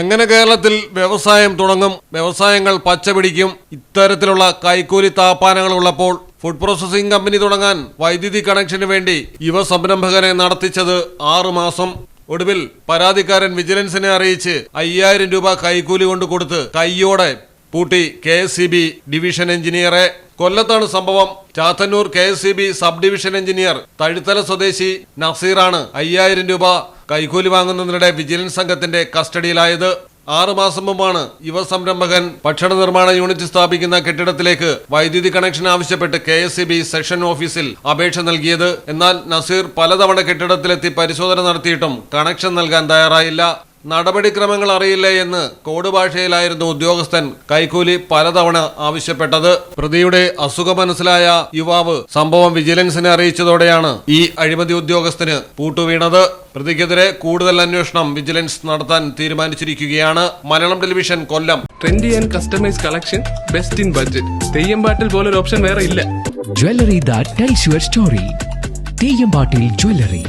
എങ്ങനെ കേരളത്തിൽ വ്യവസായം തുടങ്ങും, വ്യവസായങ്ങൾ പച്ചപിടിക്കും? ഇത്തരത്തിലുള്ള കൈക്കൂലി താപ്പാനങ്ങൾ ഉള്ളപ്പോൾ ഫുഡ് പ്രോസസിംഗ് കമ്പനി തുടങ്ങാൻ വൈദ്യുതി കണക്ഷന് വേണ്ടി യുവ സംരംഭകനെ നടത്തിച്ചത് 6 മാസം. ഒടുവിൽ പരാതിക്കാരൻ വിജിലൻസിനെ അറിയിച്ച് 5000 രൂപ കൈക്കൂലി കൊണ്ട് കൊടുത്ത് കയ്യോടെ പൂട്ടി KSEB ഡിവിഷൻ എഞ്ചിനീയറെ. കൊല്ലത്താണ് സംഭവം. Chathannoor KSEB sub division engineer Thazhuthala സ്വദേശി നസീറാണ് 5000 രൂപ കൈക്കൂലി വാങ്ങുന്നതിനിടെ വിജിലൻസ് സംഘത്തിന്റെ കസ്റ്റഡിയിലായത്. 6 മാസം മുമ്പാണ് യുവ സംരംഭകൻ ഭക്ഷണ നിർമ്മാണ യൂണിറ്റ് സ്ഥാപിക്കുന്ന കെട്ടിടത്തിലേക്ക് വൈദ്യുതി കണക്ഷൻ ആവശ്യപ്പെട്ട് KSEB സെക്ഷൻ ഓഫീസിൽ അപേക്ഷ നൽകിയത്. എന്നാൽ നസീർ പലതവണ കെട്ടിടത്തിലെത്തി പരിശോധന നടത്തിയിട്ടും കണക്ഷൻ നൽകാൻ തയ്യാറായില്ല. നടപടിക്രമങ്ങൾ അറിയില്ലേ എന്ന് കോഡ് ഭാഷയിലായിരുന്നു ഉദ്യോഗസ്ഥൻ കൈക്കൂലി പലതവണ ആവശ്യപ്പെട്ടത്. പ്രതിയുടെ അസുഖം മനസ്സിലായ യുവാവ് സംഭവം വിജിലൻസിനെ അറിയിച്ചതോടെയാണ് ഈ അഴിമതി ഉദ്യോഗസ്ഥന് പൂട്ടുവീണത്. പ്രതിക്കെതിരെ കൂടുതൽ അന്വേഷണം വിജിലൻസ് നടത്താൻ തീരുമാനിച്ചിരിക്കുകയാണ്. Malayalam television, Kollam. Trendy and customise collection, best in budget. Theyyampattil പോലൊരു ഓപ്ഷൻ വേറെ ഇല്ല. Jewelry that tells your story. Theyyampattil jewellery.